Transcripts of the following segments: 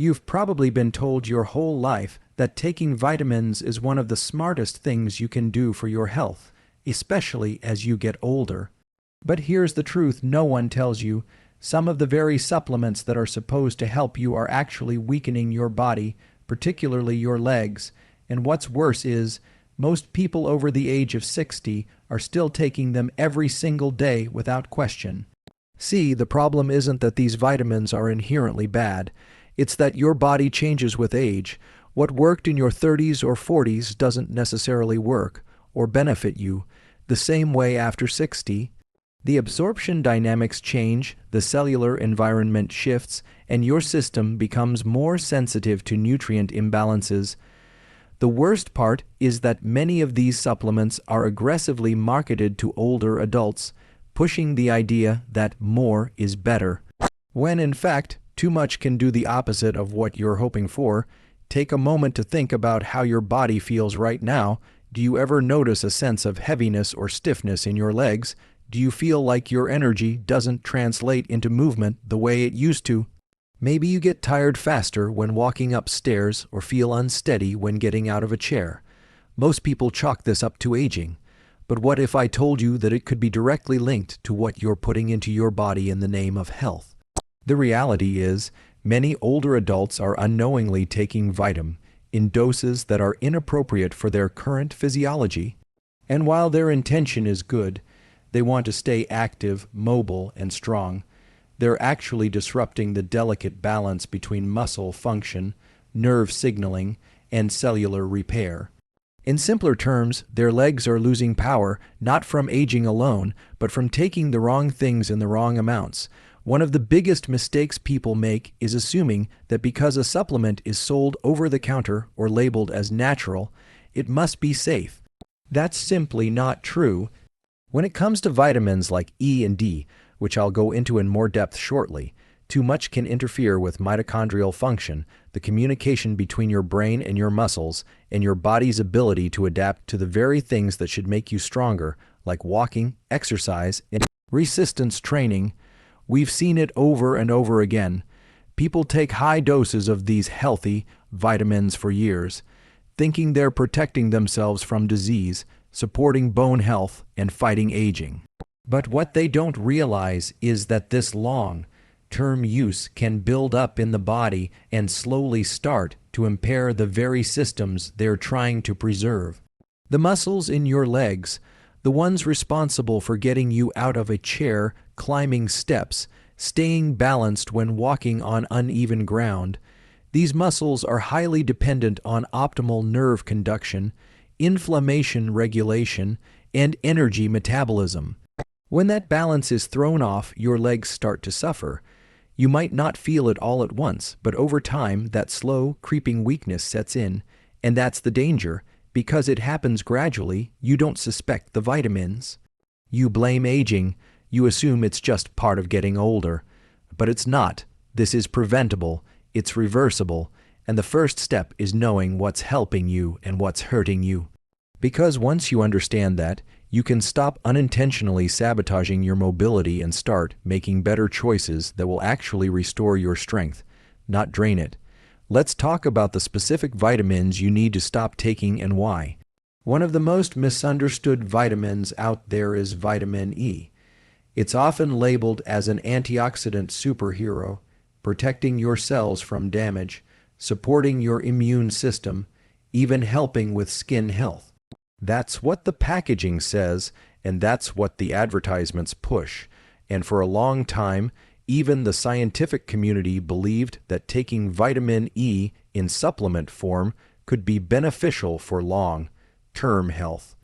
You've probably been told your whole life that taking vitamins is one of the smartest things you can do for your health, especially as you get older. But here's the truth no one tells you. Some of the very supplements that are supposed to help you are actually weakening your body, particularly your legs. And what's worse is, most people over the age of 60 are still taking them every single day without question. See, the problem isn't that these vitamins are inherently bad. It's that your body changes with age. What worked in your 30s or 40s doesn't necessarily work or benefit you the same way after 60. The absorption dynamics change, the cellular environment shifts, and your system becomes more sensitive to nutrient imbalances. The worst part is that many of these supplements are aggressively marketed to older adults, pushing the idea that more is better, when in fact, too much can do the opposite of what you're hoping for. Take a moment to think about how your body feels right now. Do you ever notice a sense of heaviness or stiffness in your legs? Do you feel like your energy doesn't translate into movement the way it used to? Maybe you get tired faster when walking upstairs or feel unsteady when getting out of a chair. Most people chalk this up to aging. But what if I told you that it could be directly linked to what you're putting into your body in the name of health? The reality is, many older adults are unknowingly taking vitamin in doses that are inappropriate for their current physiology. And while their intention is good, they want to stay active, mobile, and strong, they're actually disrupting the delicate balance between muscle function, nerve signaling, and cellular repair. In simpler terms, their legs are losing power not from aging alone, but from taking the wrong things in the wrong amounts. One of the biggest mistakes people make is assuming that because a supplement is sold over the counter or labeled as natural, it must be safe. That's simply not true. When it comes to vitamins like E and D, which I'll go into in more depth shortly, too much can interfere with mitochondrial function, the communication between your brain and your muscles, and your body's ability to adapt to the very things that should make you stronger, like walking, exercise, and resistance training. We've seen it over and over again. People take high doses of these healthy vitamins for years, thinking they're protecting themselves from disease, supporting bone health, and fighting aging. But what they don't realize is that this long-term use can build up in the body and slowly start to impair the very systems they're trying to preserve. The muscles in your legs, the ones responsible for getting you out of a chair, climbing steps, staying balanced when walking on uneven ground, these muscles are highly dependent on optimal nerve conduction, inflammation regulation, and energy metabolism. When that balance is thrown off, your legs start to suffer. You might not feel it all at once, but over time, that slow, creeping weakness sets in, and that's the danger. Because it happens gradually, you don't suspect the vitamins. You blame aging. You assume it's just part of getting older. But it's not. This is preventable. It's reversible. And the first step is knowing what's helping you and what's hurting you. Because once you understand that, you can stop unintentionally sabotaging your mobility and start making better choices that will actually restore your strength, not drain it. Let's talk about the specific vitamins you need to stop taking and why. One of the most misunderstood vitamins out there is vitamin E. It's often labeled as an antioxidant superhero, protecting your cells from damage, supporting your immune system, even helping with skin health. That's what the packaging says, and that's what the advertisements push. And for a long time, even the scientific community believed that taking vitamin E in supplement form could be beneficial for long-term health.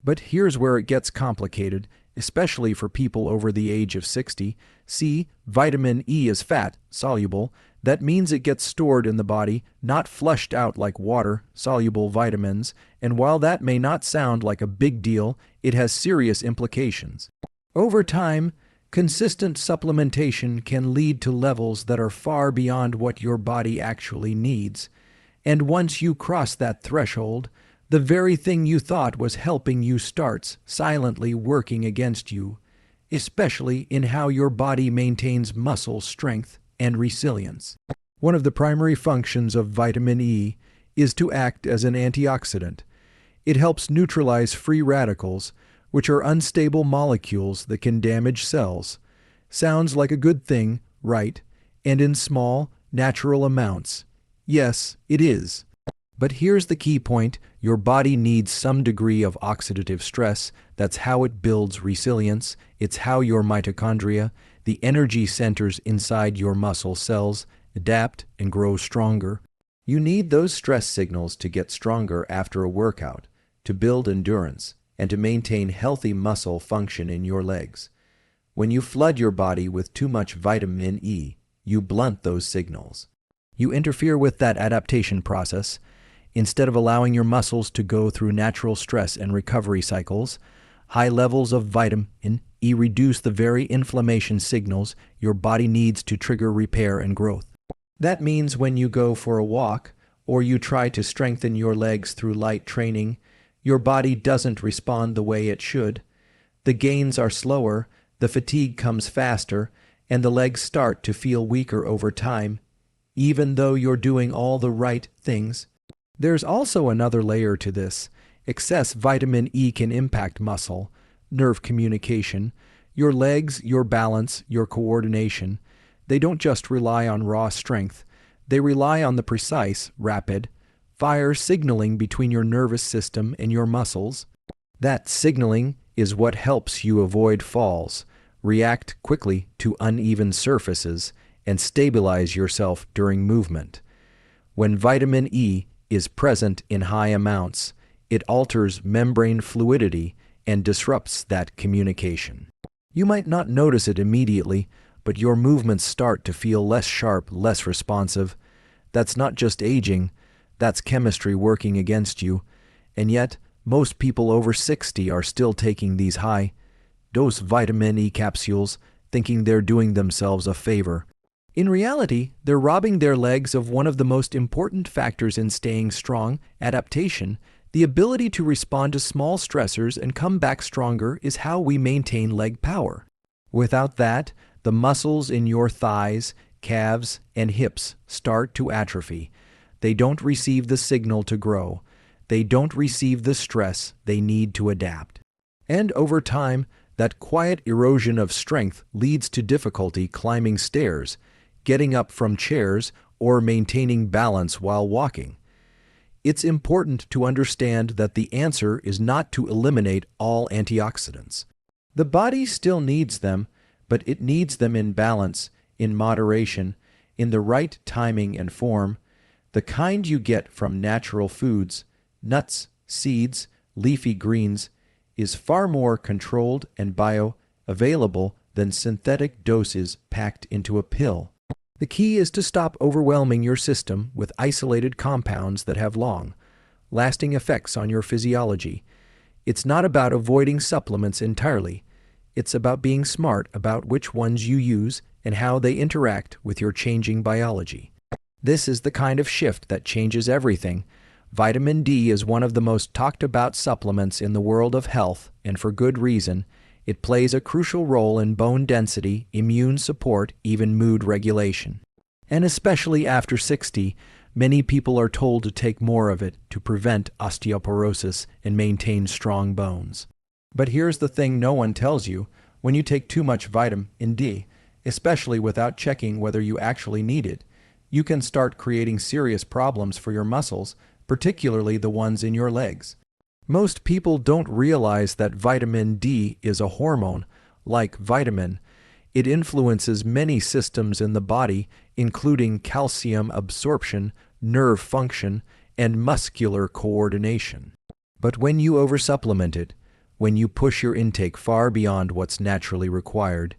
But here's where it gets complicated, especially for people over the age of 60. See, vitamin E is fat-soluble. That means it gets stored in the body, not flushed out like water-soluble vitamins, and while that may not sound like a big deal, it has serious implications. Over time, consistent supplementation can lead to levels that are far beyond what your body actually needs. And once you cross that threshold, the very thing you thought was helping you starts silently working against you, especially in how your body maintains muscle strength and resilience. One of the primary functions of vitamin E is to act as an antioxidant. It helps neutralize free radicals, which are unstable molecules that can damage cells. Sounds like a good thing, right? And in small, natural amounts. Yes, it is. But here's the key point. Your body needs some degree of oxidative stress. That's how it builds resilience. It's how your mitochondria, the energy centers inside your muscle cells, adapt and grow stronger. You need those stress signals to get stronger after a workout, to build endurance, and to maintain healthy muscle function in your legs. When you flood your body with too much vitamin E, you blunt those signals. You interfere with that adaptation process. Instead of allowing your muscles to go through natural stress and recovery cycles, high levels of vitamin E reduce the very inflammation signals your body needs to trigger repair and growth. That means when you go for a walk, or you try to strengthen your legs through light training, your body doesn't respond the way it should. The gains are slower, the fatigue comes faster, and the legs start to feel weaker over time, even though you're doing all the right things. There's also another layer to this. Excess vitamin E can impact muscle, nerve communication, your legs, your balance, your coordination. They don't just rely on raw strength. They rely on the precise, rapid, fire signaling between your nervous system and your muscles. That signaling is what helps you avoid falls, react quickly to uneven surfaces, and stabilize yourself during movement. When vitamin E is present in high amounts, it alters membrane fluidity and disrupts that communication. You might not notice it immediately, but your movements start to feel less sharp, less responsive. That's not just aging, that's chemistry working against you. And yet, most people over 60 are still taking these high-dose vitamin E capsules, thinking they're doing themselves a favor. In reality, they're robbing their legs of one of the most important factors in staying strong, adaptation. The ability to respond to small stressors and come back stronger is how we maintain leg power. Without that, the muscles in your thighs, calves, and hips start to atrophy. They don't receive the signal to grow. They don't receive the stress they need to adapt. And over time, that quiet erosion of strength leads to difficulty climbing stairs, getting up from chairs, or maintaining balance while walking. It's important to understand that the answer is not to eliminate all antioxidants. The body still needs them, but it needs them in balance, in moderation, in the right timing and form, the kind you get from natural foods, nuts, seeds, leafy greens, is far more controlled and bioavailable than synthetic doses packed into a pill. The key is to stop overwhelming your system with isolated compounds that have long, lasting effects on your physiology. It's not about avoiding supplements entirely. It's about being smart about which ones you use and how they interact with your changing biology. This is the kind of shift that changes everything. Vitamin D is one of the most talked about supplements in the world of health, and for good reason. It plays a crucial role in bone density, immune support, even mood regulation. And especially after 60, many people are told to take more of it to prevent osteoporosis and maintain strong bones. But here's the thing no one tells you. When you take too much vitamin D, especially without checking whether you actually need it, you can start creating serious problems for your muscles, particularly the ones in your legs. Most people don't realize that vitamin D is a hormone, like vitamin. It influences many systems in the body, including calcium absorption, nerve function, and muscular coordination. But when you oversupplement it, when you push your intake far beyond what's naturally required,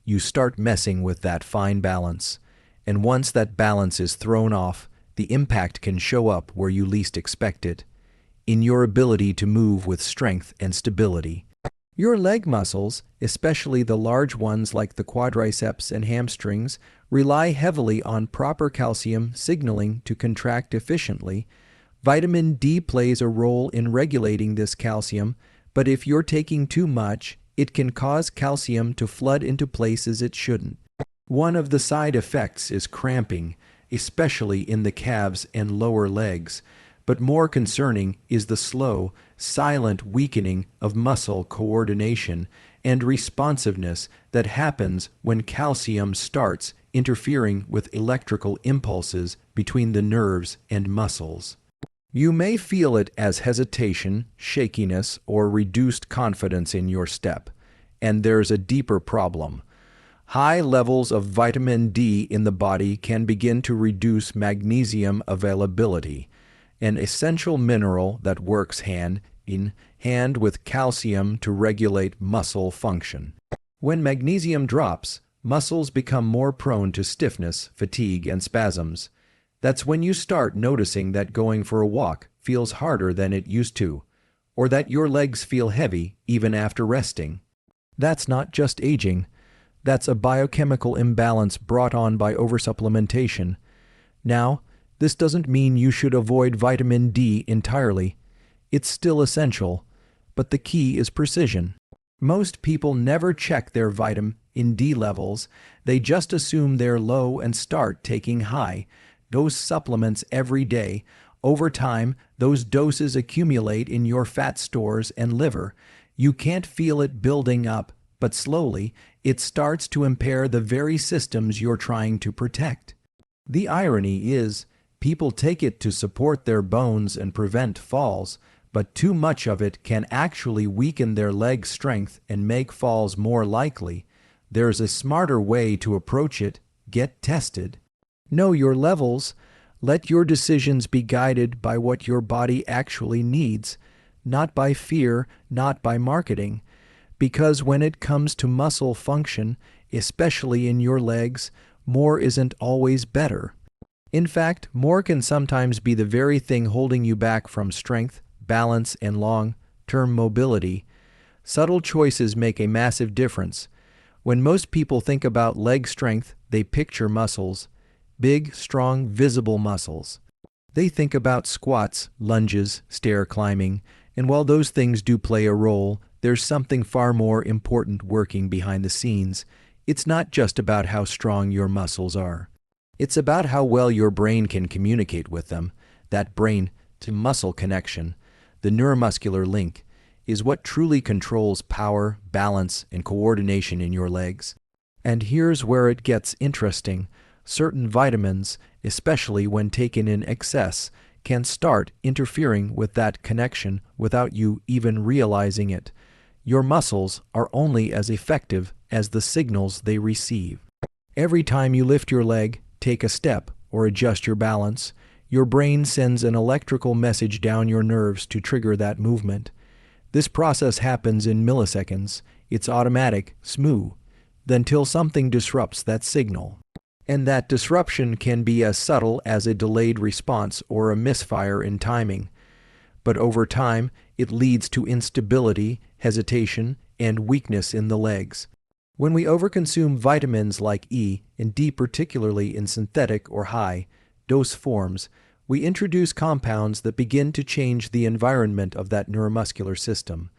you start messing with that fine balance. And once that balance is thrown off, the impact can show up where you least expect it, in your ability to move with strength and stability. Your leg muscles, especially the large ones like the quadriceps and hamstrings, rely heavily on proper calcium signaling to contract efficiently. Vitamin D plays a role in regulating this calcium, but if you're taking too much, it can cause calcium to flood into places it shouldn't. One of the side effects is cramping. especially in the calves and lower legs. But more concerning is the slow, silent weakening of muscle coordination and responsiveness that happens when calcium starts interfering with electrical impulses between the nerves and muscles. You may feel it as hesitation, shakiness, or reduced confidence in your step. And there's a deeper problem. High levels of vitamin D in the body can begin to reduce magnesium availability, an essential mineral that works hand in hand with calcium to regulate muscle function. When magnesium drops, muscles become more prone to stiffness, fatigue, and spasms. That's when you start noticing that going for a walk feels harder than it used to, or that your legs feel heavy even after resting. That's not just aging. That's a biochemical imbalance brought on by oversupplementation. Now, this doesn't mean you should avoid vitamin D entirely. It's still essential, but the key is precision. Most people never check their vitamin D levels. They just assume they're low and start taking high dose supplements every day. Over time, those doses accumulate in your fat stores and liver. You can't feel it building up, but slowly, it starts to impair the very systems you're trying to protect. The irony is, people take it to support their bones and prevent falls, but too much of it can actually weaken their leg strength and make falls more likely. There's a smarter way to approach it. Get tested. Know your levels. Let your decisions be guided by what your body actually needs, not by fear, not by marketing. Because when it comes to muscle function, especially in your legs, more isn't always better. In fact, more can sometimes be the very thing holding you back from strength, balance, and long-term mobility. Subtle choices make a massive difference. When most people think about leg strength, they picture muscles. Big, strong, visible muscles. They think about squats, lunges, stair climbing, and while those things do play a role, there's something far more important working behind the scenes. It's not just about how strong your muscles are. It's about how well your brain can communicate with them. That brain-to-muscle connection, the neuromuscular link, is what truly controls power, balance, and coordination in your legs. And here's where it gets interesting. Certain vitamins, especially when taken in excess, can start interfering with that connection without you even realizing it. Your muscles are only as effective as the signals they receive. Every time you lift your leg, take a step, or adjust your balance, your brain sends an electrical message down your nerves to trigger that movement. This process happens in milliseconds. It's automatic, smooth, until something disrupts that signal. And that disruption can be as subtle as a delayed response or a misfire in timing. But over time, it leads to instability, hesitation, and weakness in the legs. When we overconsume vitamins like E and D, particularly in synthetic or high-dose forms, we introduce compounds that begin to change the environment of that neuromuscular system.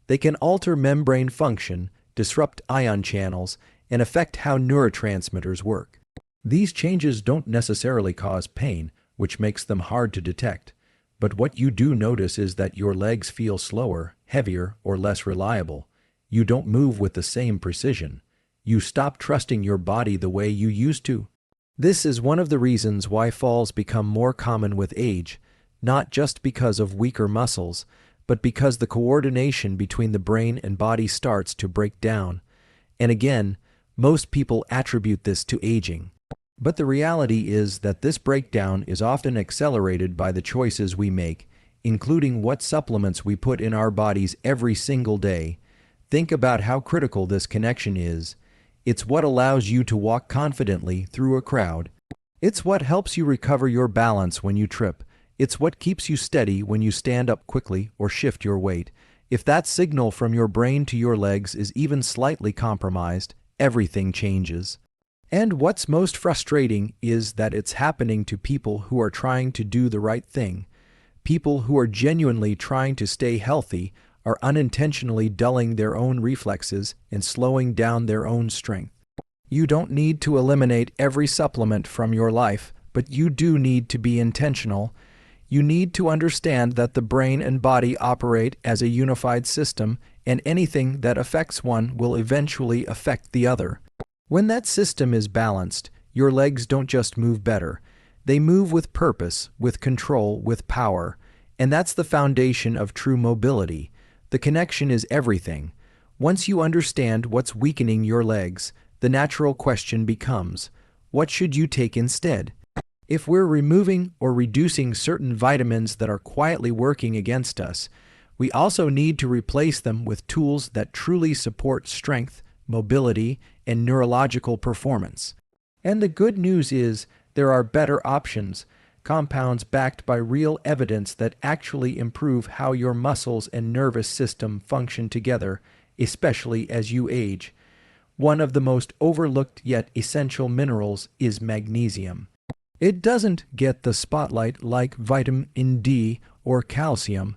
They can alter membrane function, disrupt ion channels, and affect how neurotransmitters work. These changes don't necessarily cause pain, which makes them hard to detect. But what you do notice is that your legs feel slower, heavier, or less reliable. You don't move with the same precision. You stop trusting your body the way you used to. This is one of the reasons why falls become more common with age, not just because of weaker muscles, but because the coordination between the brain and body starts to break down. And again, most people attribute this to aging. But the reality is that this breakdown is often accelerated by the choices we make, including what supplements we put in our bodies every single day. Think about how critical this connection is. It's what allows you to walk confidently through a crowd. It's what helps you recover your balance when you trip. It's what keeps you steady when you stand up quickly or shift your weight. If that signal from your brain to your legs is even slightly compromised, everything changes. And what's most frustrating is that it's happening to people who are trying to do the right thing. People who are genuinely trying to stay healthy are unintentionally dulling their own reflexes and slowing down their own strength. You don't need to eliminate every supplement from your life, but you do need to be intentional. You need to understand that the brain and body operate as a unified system, and anything that affects one will eventually affect the other. When that system is balanced, your legs don't just move better. They move with purpose, with control, with power. And that's the foundation of true mobility. The connection is everything. Once you understand what's weakening your legs, the natural question becomes, what should you take instead? If we're removing or reducing certain vitamins that are quietly working against us, we also need to replace them with tools that truly support strength, mobility, and neurological performance. And the good news is there are better options, compounds backed by real evidence that actually improve how your muscles and nervous system function together, especially as you age. One of the most overlooked yet essential minerals is magnesium. It doesn't get the spotlight like vitamin D or calcium,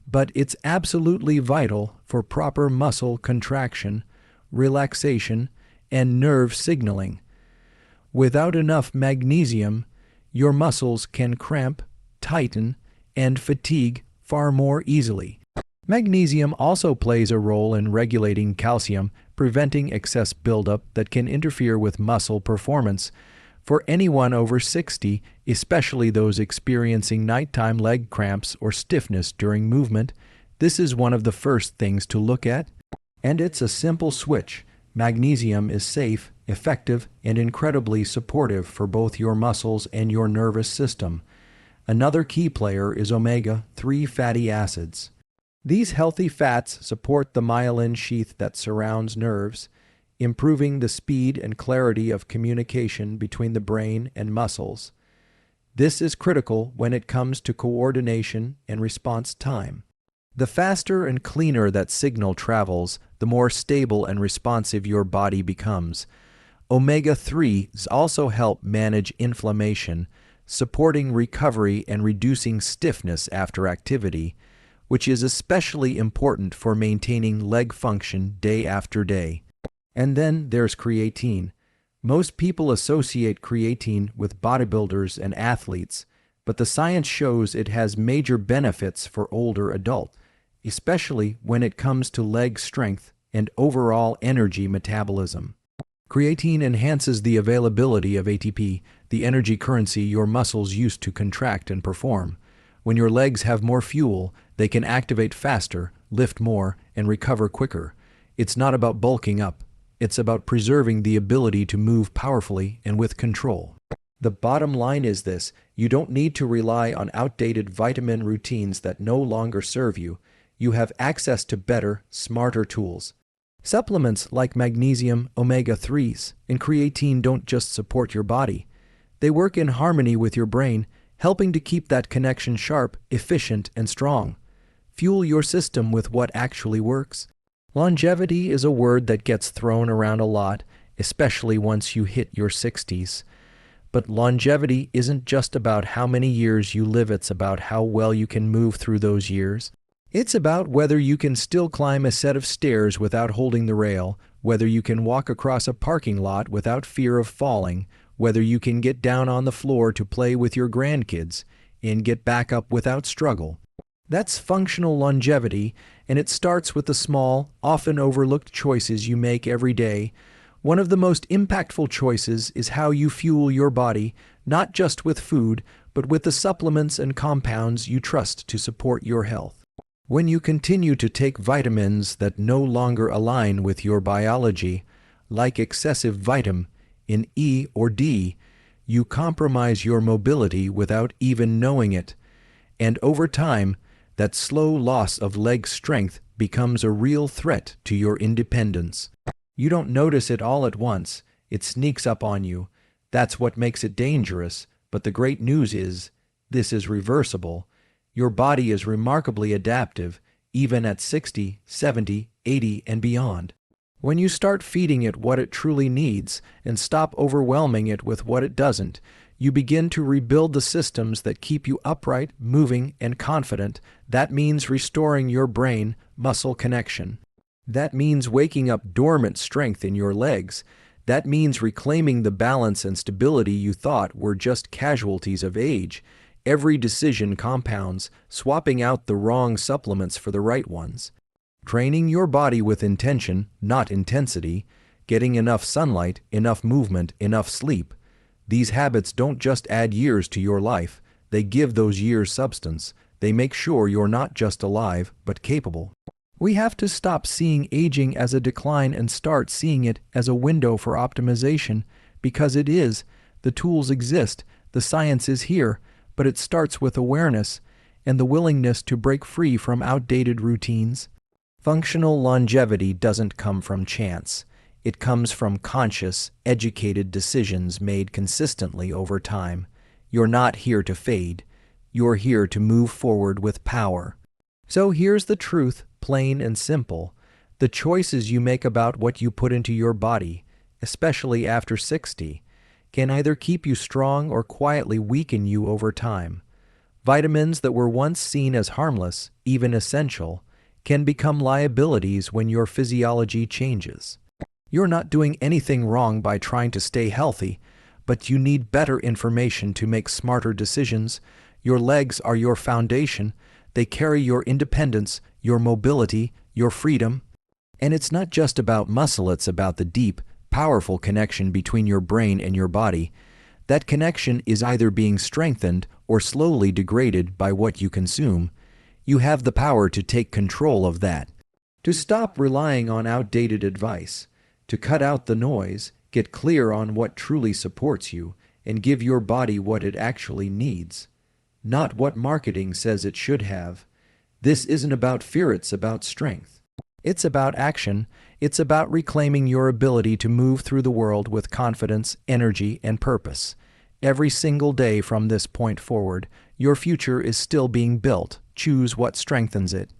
but it's absolutely vital for proper muscle contraction, relaxation, and nerve signaling. Without enough magnesium, your muscles can cramp, tighten, and fatigue far more easily. Magnesium also plays a role in regulating calcium, preventing excess buildup that can interfere with muscle performance. For anyone over 60, especially those experiencing nighttime leg cramps or stiffness during movement, this is one of the first things to look at. And it's a simple switch. Magnesium is safe, effective, and incredibly supportive for both your muscles and your nervous system. Another key player is omega-3 fatty acids. These healthy fats support the myelin sheath that surrounds nerves, improving the speed and clarity of communication between the brain and muscles. This is critical when it comes to coordination and response time. The faster and cleaner that signal travels, the more stable and responsive your body becomes. Omega-3s also help manage inflammation, supporting recovery and reducing stiffness after activity, which is especially important for maintaining leg function day after day. And then there's creatine. Most people associate creatine with bodybuilders and athletes, but the science shows it has major benefits for older adults, especially when it comes to leg strength and overall energy metabolism. Creatine enhances the availability of ATP, the energy currency your muscles use to contract and perform. When your legs have more fuel, they can activate faster, lift more, and recover quicker. It's not about bulking up. It's about preserving the ability to move powerfully and with control. The bottom line is this: you don't need to rely on outdated vitamin routines that no longer serve you. You have access to better, smarter tools. Supplements like magnesium, omega-3s, and creatine don't just support your body. They work in harmony with your brain, helping to keep that connection sharp, efficient, and strong. Fuel your system with what actually works. Longevity is a word that gets thrown around a lot, especially once you hit your 60s. But longevity isn't just about how many years you live, it's about how well you can move through those years. It's about whether you can still climb a set of stairs without holding the rail, whether you can walk across a parking lot without fear of falling, whether you can get down on the floor to play with your grandkids, and get back up without struggle. That's functional longevity, and it starts with the small, often overlooked choices you make every day. One of the most impactful choices is how you fuel your body, not just with food, but with the supplements and compounds you trust to support your health. When you continue to take vitamins that no longer align with your biology, like excessive vitamin in E or D, you compromise your mobility without even knowing it. And over time, that slow loss of leg strength becomes a real threat to your independence. You don't notice it all at once. It sneaks up on you. That's what makes it dangerous. But the great news is, this is reversible. Your body is remarkably adaptive, even at 60, 70, 80, and beyond. When you start feeding it what it truly needs and stop overwhelming it with what it doesn't, you begin to rebuild the systems that keep you upright, moving, and confident. That means restoring your brain-muscle connection. That means waking up dormant strength in your legs. That means reclaiming the balance and stability you thought were just casualties of age. Every decision compounds, swapping out the wrong supplements for the right ones. Training your body with intention, not intensity, getting enough sunlight, enough movement, enough sleep. These habits don't just add years to your life, they give those years substance. They make sure you're not just alive, but capable. We have to stop seeing aging as a decline and start seeing it as a window for optimization, because it is. The tools exist, the science is here, but it starts with awareness and the willingness to break free from outdated routines. Functional longevity doesn't come from chance. It comes from conscious, educated decisions made consistently over time. You're not here to fade. You're here to move forward with power. So here's the truth, plain and simple. The choices you make about what you put into your body, especially after 60, can either keep you strong or quietly weaken you over time. Vitamins that were once seen as harmless, even essential, can become liabilities when your physiology changes. You're not doing anything wrong by trying to stay healthy, but you need better information to make smarter decisions. Your legs are your foundation. They carry your independence, your mobility, your freedom. And it's not just about muscle, it's about the deep, powerful connection between your brain and your body. That connection is either being strengthened or slowly degraded by what you consume. You have the power to take control of that. To stop relying on outdated advice. To cut out the noise, get clear on what truly supports you, and give your body what it actually needs. Not what marketing says it should have. This isn't about fear, it's about strength. It's about action. It's about reclaiming your ability to move through the world with confidence, energy, and purpose. Every single day from this point forward, your future is still being built. Choose what strengthens it.